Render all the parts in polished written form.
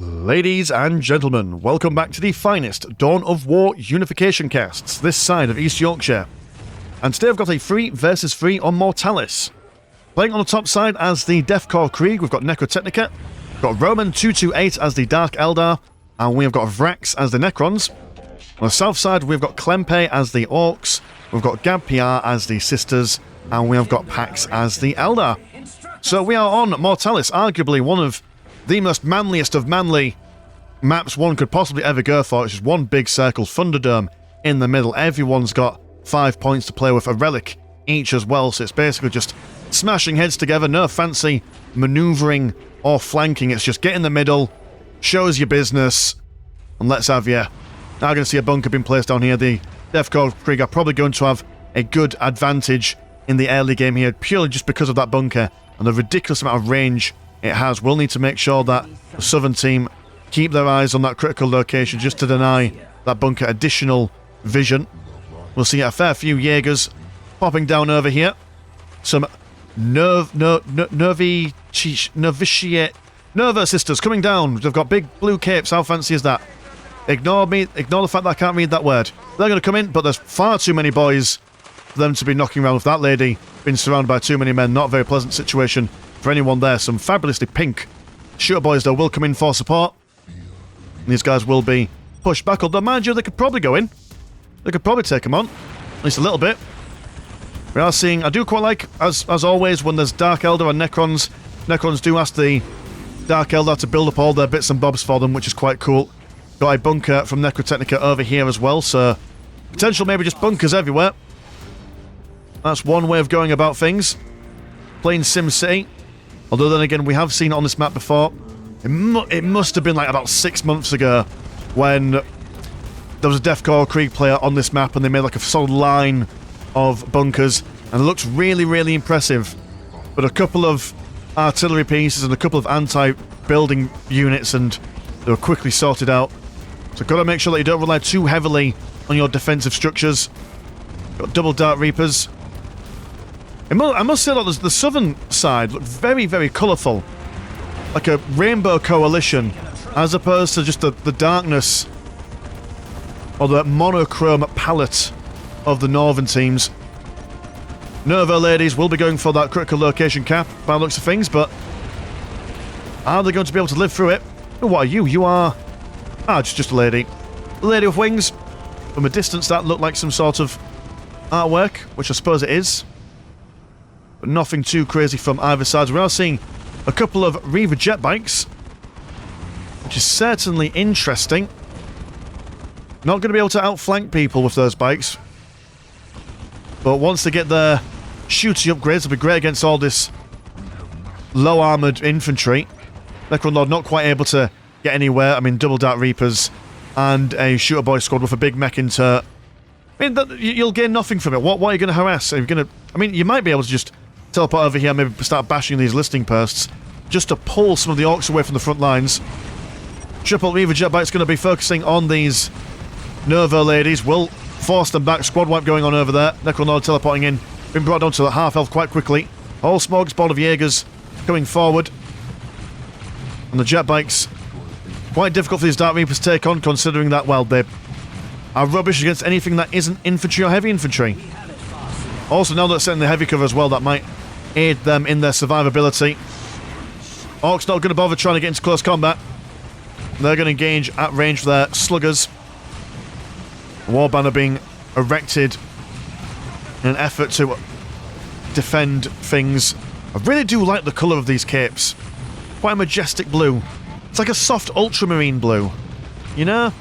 Ladies and gentlemen, welcome back to the finest Dawn of War Unification casts this side of East Yorkshire. And today I've got a 3 versus 3 on Mortalis. Playing on the top side as the Death Korps Krieg, we've got Necrotechnica, we've got Roman 228 as the Dark Eldar, and we've got Vrax as the Necrons. On the south side we've got Klempe as the Orks, we've got Gab PR as the Sisters, and we have got Pax as the Eldar. So we are on Mortalis, arguably one of the most manliest of manly maps one could possibly ever go for. It's just one big circle, Thunderdome in the middle. Everyone's got 5 points to play with, a relic each as well, so it's basically just smashing heads together, no fancy manoeuvring or flanking, it's just get in the middle, shows your business, and let's have you. Now going to see a bunker being placed down here. The Death Korps Krieg are probably going to have a good advantage in the early game here, purely just because of that bunker and the ridiculous amount of range it has. We'll need to make sure that the southern team keep their eyes on that critical location just to deny that bunker additional vision. We'll see a fair few Jaegers popping down over here. Some Nova sisters coming down. They've got big blue capes. How fancy is that? Ignore me. Ignore the fact that I can't read that word. They're going to come in, but there's far too many boys for them to be knocking around with that lady being surrounded by too many men. Not a very pleasant situation for anyone there. Some fabulously pink shooter boys though will come in for support. And these guys will be pushed back. Although, mind you, they could probably go in. They could probably take them on. At least a little bit. We are seeing, I do quite like, as always, when there's Dark Eldar and Necrons. Necrons do ask the Dark Eldar to build up all their bits and bobs for them, which is quite cool. Got a bunker from Necrotechnica over here as well, so potential maybe just bunkers everywhere. That's one way of going about things. Playing SimCity. Although then again, we have seen it on this map before. It must have been like about 6 months ago when there was a Death Korps Krieg player on this map and they made like a solid line of bunkers and it looked really, really impressive. But a couple of artillery pieces and a couple of anti-building units and they were quickly sorted out. So got to make sure that you don't rely too heavily on your defensive structures. Got double Dark Reapers. I must say that the southern side looked very, very colourful. Like a rainbow coalition, as opposed to just the darkness or the monochrome palette of the northern teams. Nova ladies will be going for that critical location cap by the looks of things, but are they going to be able to live through it? Oh, what are you? You are... just a lady. A lady with wings. From a distance that looked like some sort of artwork, which I suppose it is. But nothing too crazy from either side. We are seeing a couple of Reaver jet bikes, which is certainly interesting. Not going to be able to outflank people with those bikes. But once they get their shooting upgrades, it'll be great against all this low-armoured infantry. Necron Lord not quite able to get anywhere. I mean, double Dark Reapers and a shooter boy squad with a big mech in turret. I mean, you'll gain nothing from it. What are you going to harass? Are you going to... I mean, you might be able to just teleport over here and maybe start bashing these listing posts just to pull some of the Orks away from the front lines. Triple Reaver jet bike's going to be focusing on these Nova ladies. Will force them back. Squad wipe going on over there. Necron Lord teleporting in. Been brought down to the half health quite quickly. Whole smorgasbord of Jaegers coming forward. And the jet bikes, quite difficult for these Dark Reapers to take on, considering that, well, they are rubbish against anything that isn't infantry or heavy infantry. Also, now that they're setting the heavy cover as well, that might aid them in their survivability. Orcs not going to bother trying to get into close combat. They're going to engage at range for their sluggers. War banner being erected in an effort to defend things. I really do like the colour of these capes. Quite a majestic blue. It's like a soft ultramarine blue. You know?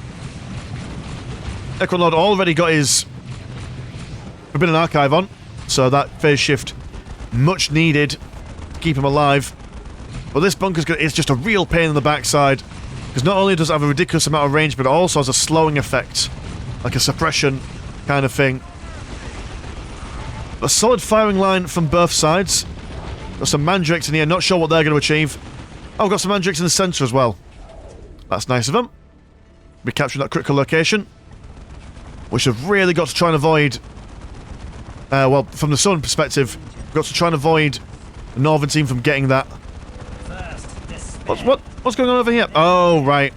Necron Lord already got his Forbidden Archive on, so that phase shift much needed to keep him alive. But this bunker is just a real pain in the backside, because not only does it have a ridiculous amount of range, but it also has a slowing effect, like a suppression kind of thing. A solid firing line from both sides. Got some Mandrakes in here, not sure what they're going to achieve. Oh, we've got some Mandrakes in the centre as well. That's nice of them. Be capturing that critical location, which have really got to try and avoid... well, from the southern perspective, we've got to try and avoid the northern team from getting that. What's What's going on over here? Oh, right.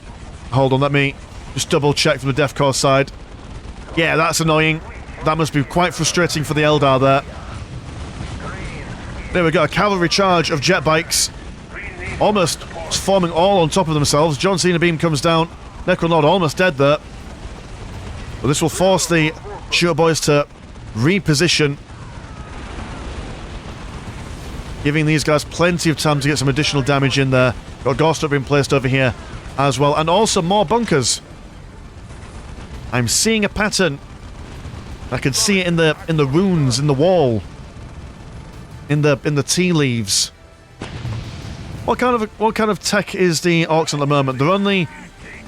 Hold on, let me just double check from the Death Corps side. Yeah, that's annoying. That must be quite frustrating for the Eldar there. There we go, a cavalry charge of jet bikes. Almost forming all on top of themselves. John Cena beam comes down. Necron Lord almost dead there. But this will force the shooter boys to reposition, giving these guys plenty of time to get some additional damage in there. Got Ghost being placed over here as well, and also more bunkers. I'm seeing a pattern. I can see it in the runes in the wall, in the tea leaves. What kind of tech is the Orks at the moment? They're only,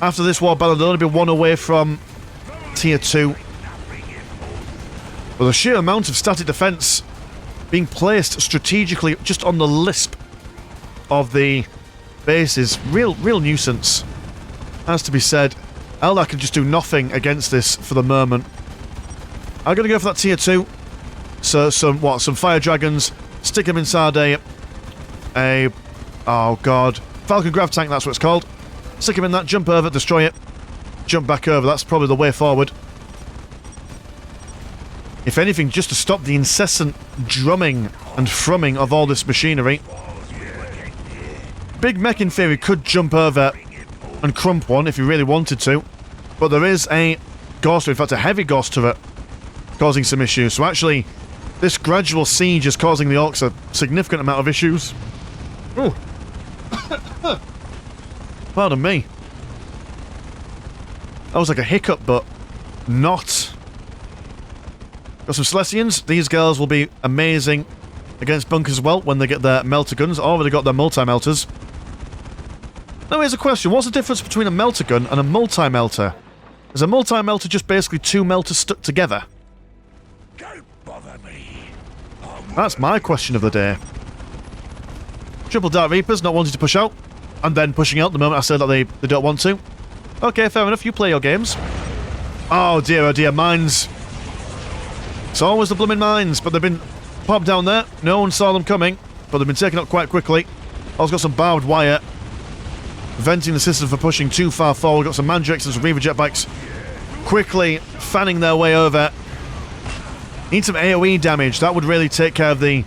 after this war battle, they'll only be one away from tier 2. But the sheer amount of static defense being placed strategically just on the lisp of the base is real nuisance. Has to be said. Eldar can just do nothing against this for the moment. I'm going to go for that tier 2. So some fire dragons. Stick them inside a oh god, Falcon Grav Tank, that's what it's called. Stick them in that, jump over, destroy it, jump back over. That's probably the way forward. If anything, just to stop the incessant drumming and thrumming of all this machinery. Big mech in theory could jump over and crump one if he really wanted to, but there is a ghost, in fact a heavy ghost turret, causing some issues. So actually, this gradual siege is causing the Orks a significant amount of issues. Ooh. Pardon me. That was like a hiccup, but not. Got some Celestians. These girls will be amazing against bunkers as well when they get their melter guns. Already got their multi-melters. Now here's a question. What's the difference between a melter gun and a multi-melter? Is a multi-melter just basically two melters stuck together? Don't bother me. That's my question of the day. Triple Dark Reapers not wanting to push out, and then pushing out the moment I said that they don't want to. Okay, fair enough, you play your games. Oh dear, mines. It's always the blooming mines, but they've been popped down there. No one saw them coming, but they've been taken up quite quickly. Also got some barbed wire, preventing the system from pushing too far forward. Got some Mandrakes and some Reaver jet bikes quickly fanning their way over. Need some AoE damage. That would really take care of the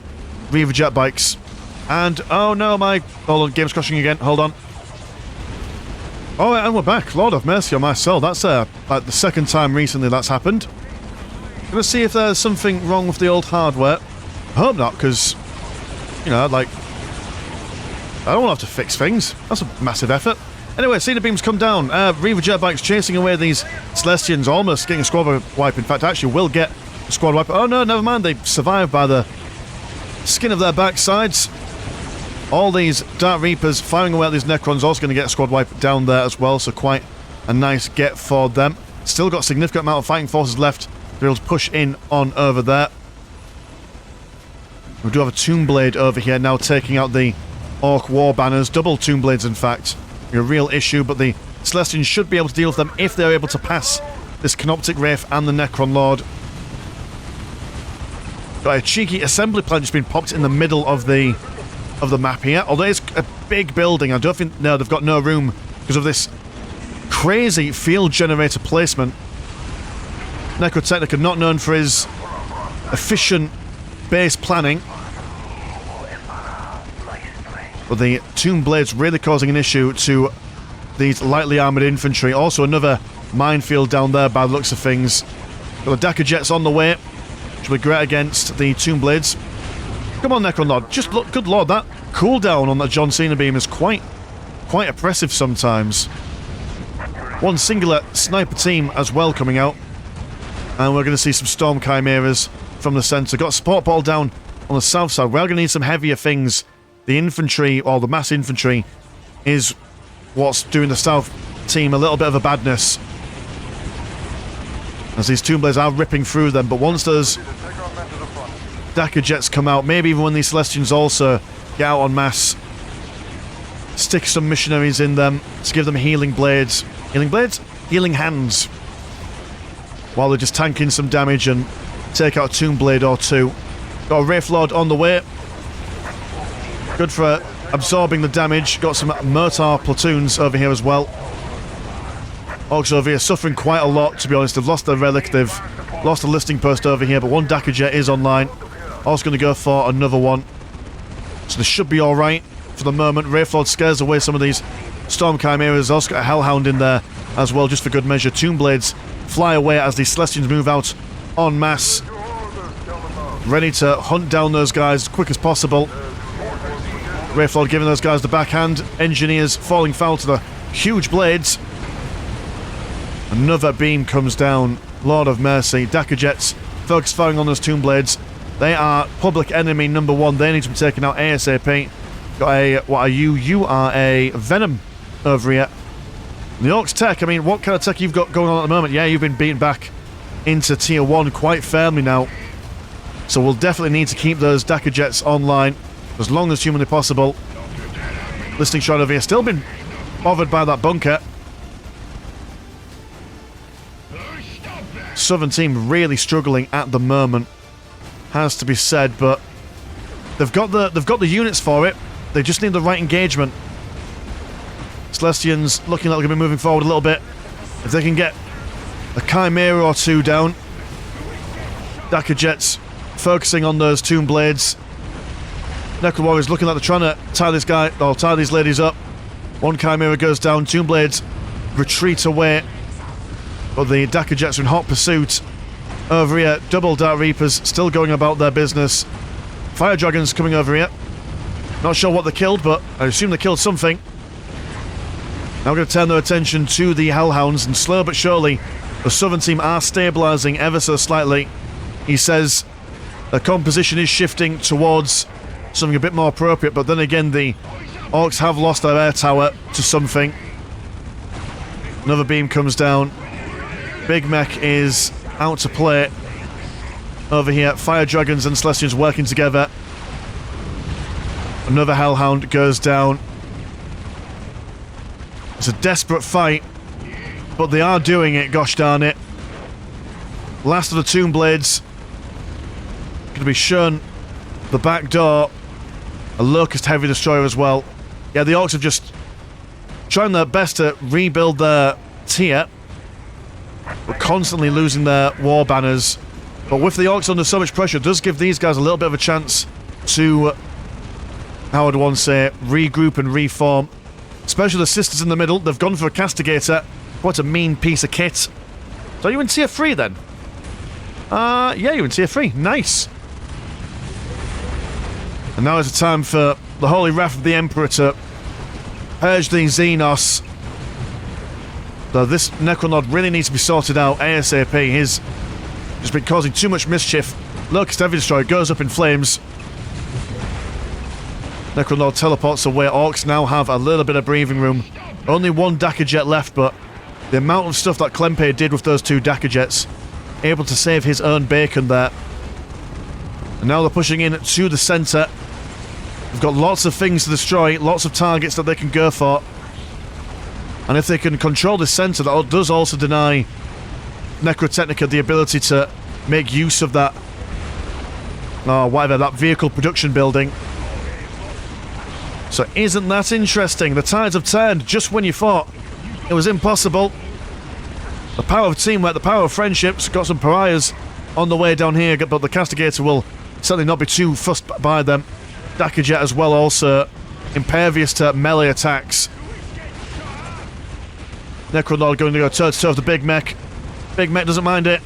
Reaver jet bikes. And, oh no, hold on, game's crashing again, hold on. Oh, and we're back. Lord have mercy on my soul. That's like the second time recently that's happened. Gonna see if there's something wrong with the old hardware. I hope not, because, you know, like, I don't want to have to fix things. That's a massive effort. Anyway, Cena beams come down. Reaver jet bikes chasing away these Celestians, almost getting a squad wipe. In fact, actually will get a squad wipe. Oh no, never mind. They survived by the skin of their backsides. All these Dark Reapers firing away at these Necrons, also going to get a squad wipe down there as well, so quite a nice get for them. Still got a significant amount of fighting forces left to be able to push in on over there. We do have a Tomb Blade over here now taking out the Orc War Banners. Double Tomb Blades, in fact. A real issue, but the Celestians should be able to deal with them if they're able to pass this Canoptic Wraith and the Necron Lord. Got a cheeky assembly plant just been popped in the middle of the map here. Although it's a big building, I don't think... No, they've got no room because of this crazy field generator placement. Necrotechnica, not known for his efficient base planning. But the Tomb Blade's really causing an issue to these lightly armoured infantry. Also another minefield down there by the looks of things. Got the Dakar Jets on the way, which will be great against the Tomb Blades. Come on, Necron Lord. Just look, good lord, that cooldown on that John Cena beam is quite oppressive sometimes. One singular sniper team as well coming out. And we're going to see some Storm Chimeras from the centre. Got a support ball down on the south side. We're going to need some heavier things. The infantry, or the mass infantry, is what's doing the south team a little bit of a badness. As these Tomb Blades are ripping through them, but once those Dakar Jets come out, maybe even when these Celestians also get out en masse, stick some missionaries in them to give them healing blades. Healing blades? Healing hands. While they're just tanking some damage and take out a Tomb Blade or two. Got a Wraith Lord on the way. Good for absorbing the damage. Got some mortar platoons over here as well. Orks over here suffering quite a lot, to be honest. They've lost their relic, they've lost a listing post over here, but one Dakka jet is online. Also going to go for another one. So this should be alright for the moment. Wraithlord scares away some of these Storm Chimeras. Also got a Hellhound in there as well, just for good measure. Tomb Blades fly away as the Celestians move out en masse, ready to hunt down those guys as quick as possible. Wraithlord giving those guys the backhand. Engineers falling foul to the huge blades. Another beam comes down. Lord of mercy. Dakka jets focus firing on those Tomb Blades. They are public enemy number one. They need to be taken out ASAP. Got a... what are you? You are a Venom over here. The Orks tech, I mean, what kind of tech you've got going on at the moment? Yeah, you've been beaten back into Tier 1 quite firmly now. So we'll definitely need to keep those Dakka jets online as long as humanly possible. Listing Shrine over here. Still been bothered by that bunker. Southern team really struggling at the moment, has to be said, but they've got the units for it. They just need the right engagement. Celestians looking like they're going to be moving forward a little bit. If they can get a Chimera or two down. Dakka jets focusing on those Tomb Blades. Necro Warriors looking like they're trying to tie this guy, or tie these ladies up. One Chimera goes down. Tomb Blades retreat away. But the Dakka jets are in hot pursuit. Over here, double Dark Reapers still going about their business. Fire Dragons coming over here. Not sure what they killed, but I assume they killed something. Now we're going to turn their attention to the Hellhounds, and slow but surely, the Southern team are stabilising ever so slightly. He says the composition is shifting towards something a bit more appropriate, but then again, the Orks have lost their air tower to something. Another beam comes down. Big Mech is out to play over here. Fire Dragons and Celestians working together. Another Hellhound goes down. It's a desperate fight, but they are doing it, gosh darn it. Last of the Tomb Blades. Going to be shown the back door. A Locust Heavy Destroyer as well. Yeah, the Orks have just trying their best to rebuild their tier. We're constantly losing their war banners. But with the Orks under so much pressure, it does give these guys a little bit of a chance to, how would one say, regroup and reform. Especially the Sisters in the middle. They've gone for a Castigator. What a mean piece of kit. So are you in tier 3 then? Yeah, you're in tier 3. Nice. And now is the time for the Holy Wrath of the Emperor to purge the Xenos. So this Necronod really needs to be sorted out ASAP. He's just been causing too much mischief. Locust Heavy Destroyer goes up in flames. Necronod teleports away. Orks now have a little bit of breathing room. Only one Dakka jet left, but the amount of stuff that Klempe did with those two Dakka jets, able to save his own bacon there. And now they're pushing in to the centre. They've got lots of things to destroy, lots of targets that they can go for. And if they can control this centre, that does also deny Necrotechnica the ability to make use of that, whatever, that vehicle production building. So isn't that interesting? The tides have turned just when you thought it was impossible. The power of teamwork, the power of friendships, got some pariahs on the way down here, but the Castigator will certainly not be too fussed by them. Dakka jet as well, also impervious to melee attacks. Necronod going to go toe-to-toe with the Big Mech. Big Mech doesn't mind it.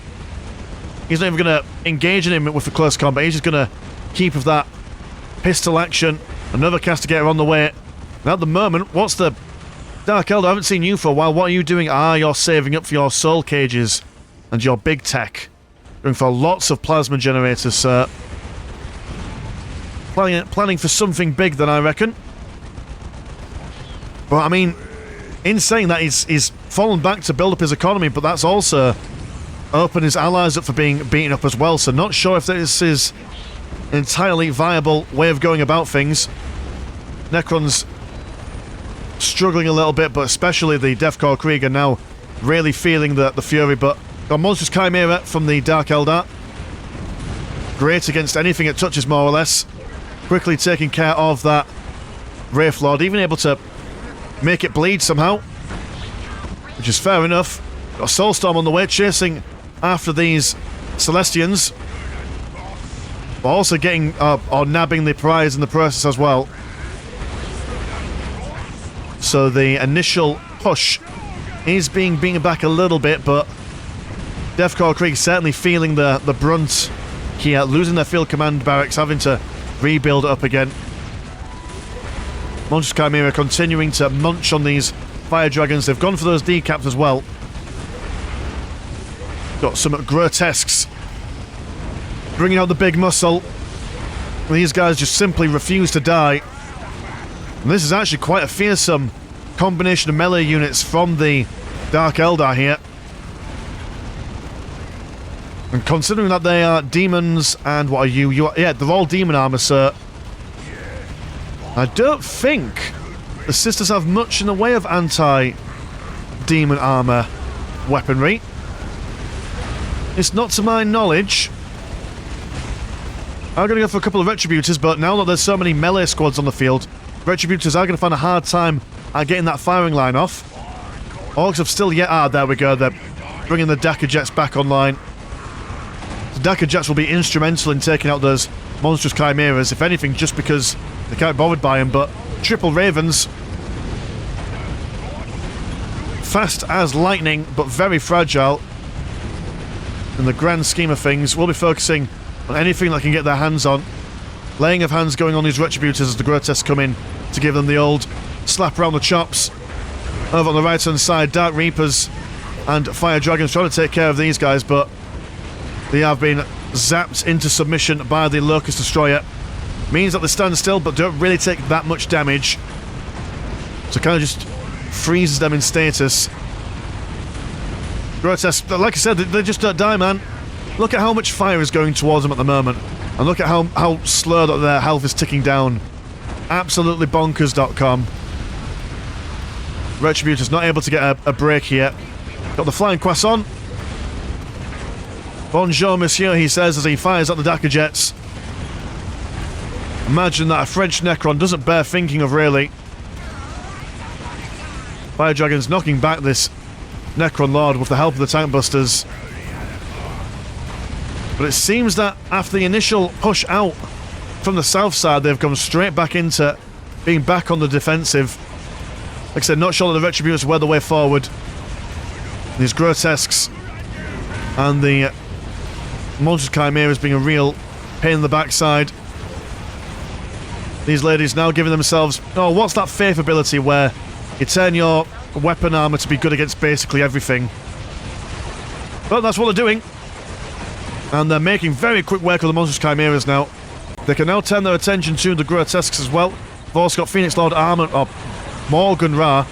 He's not even going to engage in him with the close combat. He's just going to keep with that pistol action. Another Castigator on the way. Now at the moment, what's the... Dark Eldar, I haven't seen you for a while. What are you doing? You're saving up for your soul cages and your big tech. Going for lots of plasma generators, sir. Planning for something big then, I reckon. But I mean, in saying that, he's fallen back to build up his economy, but that's also opened his allies up for being beaten up as well. So not sure if this is an entirely viable way of going about things. Necrons struggling a little bit, but especially the Deathcore Krieg are now really feeling the fury. But got Monstrous Chimera from the Dark Eldar. Great against anything it touches, more or less. Quickly taking care of that Wraith Lord, even able to make it bleed somehow, which is fair enough. Got a Soulstorm on the way, chasing after these Celestians, but also getting or nabbing the prize in the process as well. So the initial push is being beaten back a little bit, but Deathcore Krieg certainly feeling the brunt here, losing their field command barracks, having to rebuild it up again. Monstrous Chimera continuing to munch on these fire dragons. They've gone for those decaps as well. Got some grotesques bringing out the big muscle. These guys just simply refuse to die. And this is actually quite a fearsome combination of melee units from the Dark Eldar here. And considering that they are demons, and what are you? Yeah, they're all demon armor, so I don't think the sisters have much in the way of anti-demon armor weaponry. It's not to my knowledge. I'm going to go for a couple of Retributors, but now that there's so many melee squads on the field, Retributors are going to find a hard time at getting that firing line off. Orks have still yet... Ah, there we go. They're bringing the Dakar Jets back online. The Dakar Jets will be instrumental in taking out those monstrous Chimeras, if anything, just because they can't be bothered by them, but triple Ravens. Fast as lightning, but very fragile. In the grand scheme of things, we'll be focusing on anything that can get their hands on. Laying of hands going on these Retributors as the Grotesques come in to give them the old slap around the chops. Over on the right hand side, Dark Reapers and Fire Dragons trying to take care of these guys, but they have been zapped into submission by the Locust Destroyer. Means that they stand still but don't really take that much damage. So kind of just freezes them in status. Grotesque, like I said, they just don't die, man. Look at how much fire is going towards them at the moment. And look at how slow that their health is ticking down. Absolutely bonkers.com. Retributor's not able to get a break here. Got the Flying Croissant. Bonjour, monsieur, he says as he fires at the Dakar Jets. Imagine that a French Necron doesn't bear thinking of, really. Fire Dragon's knocking back this Necron Lord with the help of the Tank Busters. But it seems that after the initial push out from the south side, they've gone straight back into being back on the defensive. Like I said, not sure that the Retributors were the way forward. These Grotesques and the Monstrous Chimeras being a real pain in the backside. These ladies now giving themselves... Oh, what's that Faith ability where you turn your weapon armor to be good against basically everything? But that's what they're doing. And they're making very quick work of the Monstrous Chimeras now. They can now turn their attention to the Grotesques as well. They've also got Phoenix Lord Morgan Ra.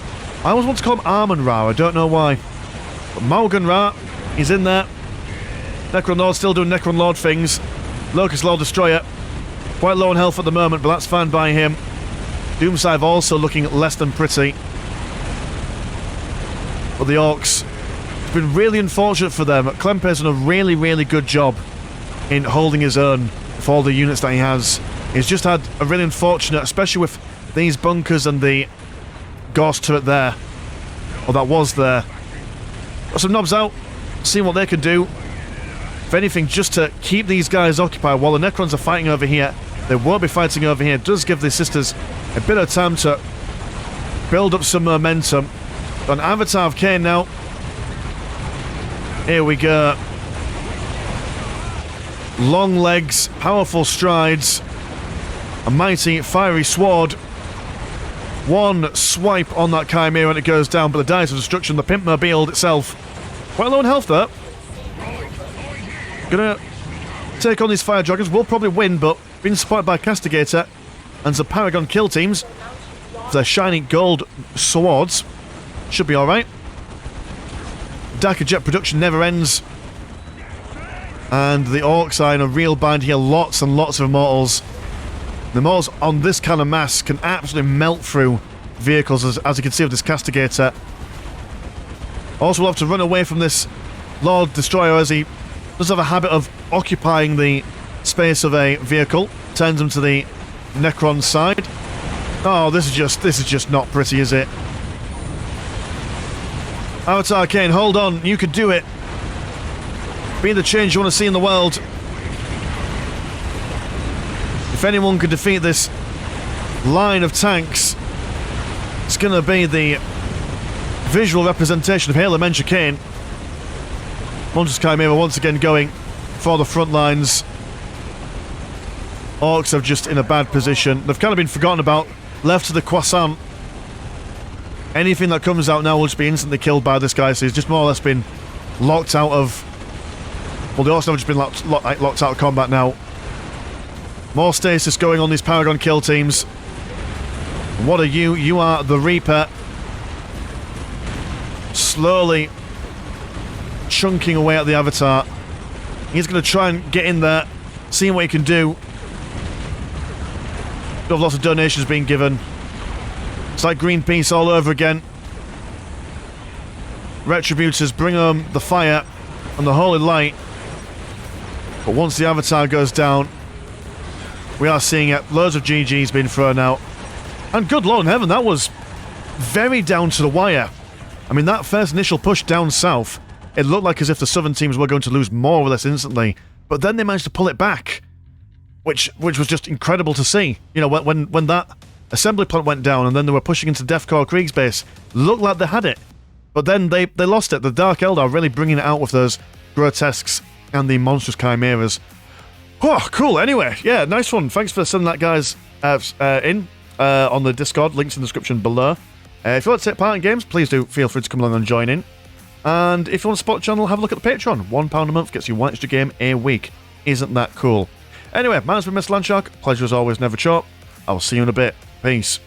I always want to call him Armon Ra, I don't know why. But Morgan Ra, he's in there. Necron Lord still doing Necron Lord things. Locust Lord Destroyer. Quite low on health at the moment, but that's fine by him. Doomscythe also looking less than pretty. But the Orks, it's been really unfortunate for them. Klempe's done a really, really good job in holding his own for all the units that he has. He's just had a really unfortunate, especially with these bunkers and the Gauss turret there. Or that was there. Got some knobs out, seeing what they can do. If anything, just to keep these guys occupied while the Necrons are fighting over here. They won't be fighting over here. It does give the sisters a bit of time to build up some momentum. Got an Avatar of Cain now. Here we go. Long legs, powerful strides, a mighty fiery sword. One swipe on that Chimera and it goes down, but the Dice of Destruction, the Pimpmobile itself, quite low on health there. Gonna take on these Fire Dragons, will probably win, but being supported by Castigator and some Paragon kill teams, their shiny gold swords, should be alright. Dakar Jet production never ends. And the Orks are in a real bind here, lots and lots of Immortals. The Immortals on this kind of mass can absolutely melt through vehicles, as you can see with this Castigator. Also, we'll have to run away from this Lord Destroyer as he does have a habit of occupying the space of a vehicle. Turns him to the Necron side. Oh, this is just not pretty, is it? Avatar Kane, hold on, you could do it. Be the change you want to see in the world. If anyone could defeat this line of tanks, it's going to be the visual representation of Halo Mencha Kane. Monstrous Chimera once again going for the front lines. Orks are just in a bad position. They've kind of been forgotten about, left to the croissant. Anything that comes out now will just be instantly killed by this guy, so he's just more or less been locked out of... Well, they also have just been locked out of combat now. More stasis going on these Paragon kill teams. What are you? You are the Reaper. Slowly chunking away at the Avatar. He's going to try and get in there, seeing what he can do. Got lots of donations being given. It's like Greenpeace all over again. Retributors bring home the fire and the holy light. But once the Avatar goes down, we are seeing it. Loads of GGs being thrown out. And good Lord in heaven, that was very down to the wire. I mean, that first initial push down south, it looked like as if the southern teams were going to lose more or less instantly. But then they managed to pull it back, which was just incredible to see. You know, when that assembly plant went down and then they were pushing into Death Korps Krieg's base, looked like they had it. But then they lost it. The Dark Eldar really bringing it out with those grotesques and the monstrous chimeras. Oh, cool. Anyway, yeah, nice one. Thanks for sending that, guys, in on the Discord. Links in the description below. If you want to take part in games, please do feel free to come along and join in. And if you want to support the channel, have a look at the Patreon. £1 a month gets you one extra game a week. Isn't that cool? Anyway, my name's been Mr. Landshark. Pleasure as always, never short. I will see you in a bit. Peace.